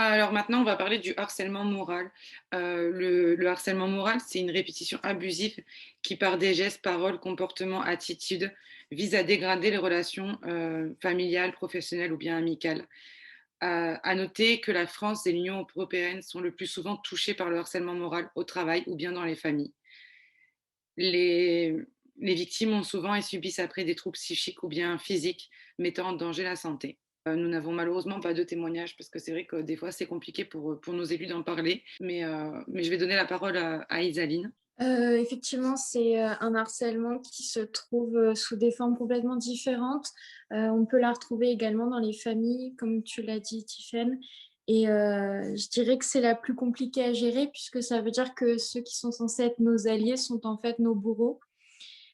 Alors maintenant, on va parler du harcèlement moral. Le harcèlement moral, c'est une répétition abusive qui, par des gestes, paroles, comportements, attitudes, vise à dégrader les relations familiales, professionnelles ou bien amicales. À noter que la France et l'Union européenne sont le plus souvent touchées par le harcèlement moral au travail ou bien dans les familles. Les, les victimes ont souvent et subissent après des troubles psychiques ou bien physiques mettant en danger la santé. Nous n'avons malheureusement pas de témoignages parce que c'est vrai que des fois c'est compliqué pour nos élus d'en parler, mais je vais donner la parole à Isaline. Effectivement, c'est, un harcèlement qui se trouve, sous des formes complètement différentes. On peut la retrouver également dans les familles, comme tu l'as dit, Tiphaine, et je dirais que c'est la plus compliquée à gérer puisque ça veut dire que ceux qui sont censés être nos alliés sont en fait nos bourreaux,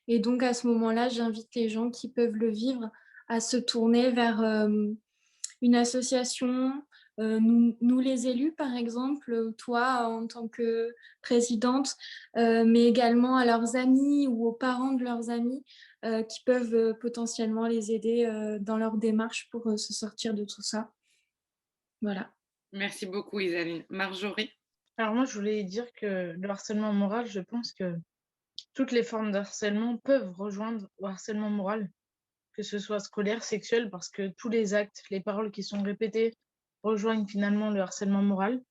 et donc à ce moment-là, j'invite les gens qui peuvent le vivre à se tourner vers, une association, nous les élus par exemple, toi en tant que présidente, mais également à leurs amis ou aux parents de leurs amis, qui peuvent, potentiellement les aider, dans leur démarche pour, se sortir de tout ça. Voilà. Merci beaucoup Isaline. Marjorie. Alors moi, je voulais dire que le harcèlement moral, je pense que toutes les formes de harcèlement peuvent rejoindre au harcèlement moral, que ce soit scolaire, sexuel, parce que tous les actes, les paroles qui sont répétées rejoignent finalement le harcèlement moral,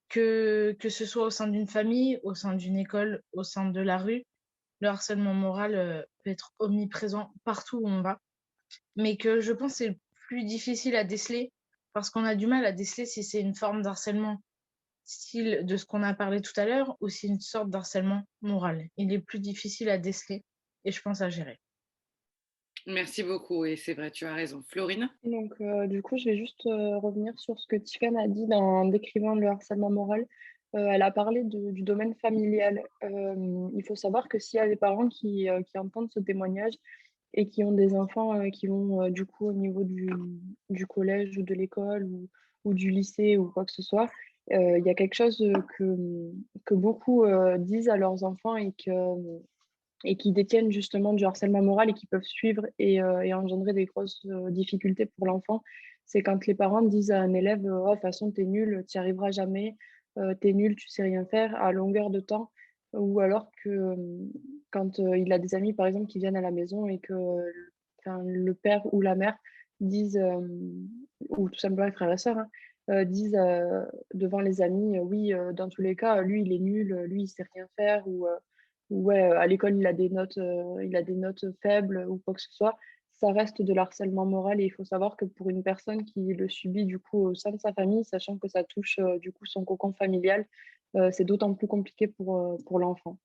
que ce soit au sein d'une famille, au sein d'une école, au sein de la rue, le harcèlement moral peut être omniprésent partout où on va, mais que je pense que c'est le plus difficile à déceler, parce qu'on a du mal à déceler si c'est une forme d'harcèlement style de ce qu'on a parlé tout à l'heure ou c'est une sorte d'harcèlement moral. Il est plus difficile à déceler et je pense à gérer. Merci beaucoup et c'est vrai, tu as raison. Florine. Donc, du coup, je vais juste revenir sur ce que Tiffany a dit en décrivant le harcèlement moral. Elle a parlé du domaine familial. Il faut savoir que s'il y a des parents qui entendent ce témoignage et qui ont des enfants qui vont du coup au niveau du collège ou de l'école ou du lycée ou quoi que ce soit, il y a quelque chose que beaucoup disent à leurs enfants et qui détiennent justement du harcèlement moral et qui peuvent suivre et engendrer des grosses difficultés pour l'enfant. C'est quand les parents disent à un élève oh, de toute façon, t'es nul, tu n'y arriveras jamais, t'es nul, tu sais rien faire à longueur de temps. Ou alors que quand il a des amis, par exemple, qui viennent à la maison et que enfin, le père ou la mère disent, ou tout simplement les frères et sœurs, hein, disent devant les amis, oui, dans tous les cas, lui, il est nul, lui, il sait rien faire, ou ouais, à l'école, il a des notes faibles ou quoi que ce soit. Ça reste de l'harcèlement moral et il faut savoir que pour une personne qui le subit du coup au sein de sa famille, sachant que ça touche du coup son cocon familial, c'est d'autant plus compliqué pour l'enfant.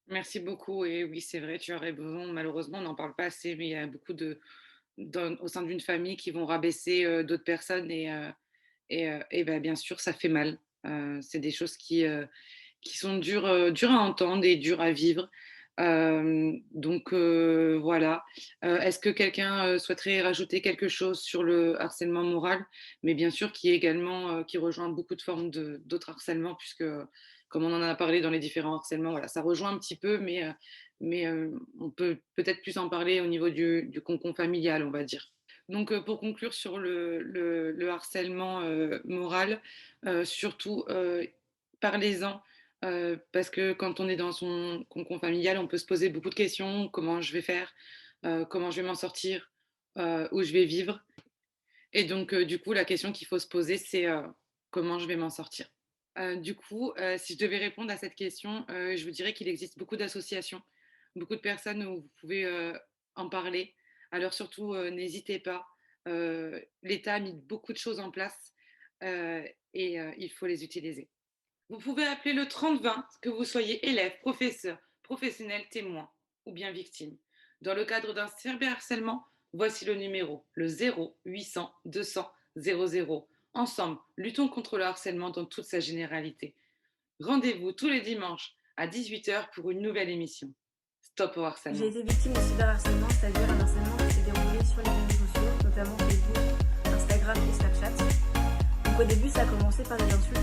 Merci beaucoup et oui, c'est vrai, tu as raison. Malheureusement, on n'en parle pas assez, mais il y a beaucoup au sein d'une famille qui vont rabaisser d'autres personnes et ben, bien sûr, ça fait mal. C'est des choses qui sont dures à entendre et dures à vivre. Donc voilà. Est-ce que quelqu'un souhaiterait rajouter quelque chose sur le harcèlement moral? Mais bien sûr, qui est également qui rejoint beaucoup de formes d'autres harcèlements, puisque comme on en a parlé dans les différents harcèlements, voilà, ça rejoint un petit peu, mais on peut peut-être plus en parler au niveau du cocon familial, on va dire. Donc, pour conclure sur le harcèlement moral, surtout parlez-en parce que quand on est dans son cocon familial, on peut se poser beaucoup de questions. Comment je vais faire? Comment je vais m'en sortir? Où je vais vivre? Et donc, du coup, la question qu'il faut se poser, c'est comment je vais m'en sortir? Du coup, si je devais répondre à cette question, je vous dirais qu'il existe beaucoup d'associations, beaucoup de personnes où vous pouvez en parler. Alors surtout, n'hésitez pas. L'État a mis beaucoup de choses en place et il faut les utiliser. Vous pouvez appeler le 30-20, que vous soyez élève, professeur, professionnel, témoin ou bien victime. Dans le cadre d'un cyberharcèlement, voici le numéro, le 0800 200 00. Ensemble, luttons contre le harcèlement dans toute sa généralité. Rendez-vous tous les dimanches à 18h pour une nouvelle émission. Stop au J'ai harcèlement. été victime de cyberharcèlement, c'est-à-dire un harcèlement qui s'est déroulé sur les réseaux sociaux, notamment Facebook, Instagram et Snapchat. Donc au début, ça a commencé par des insultes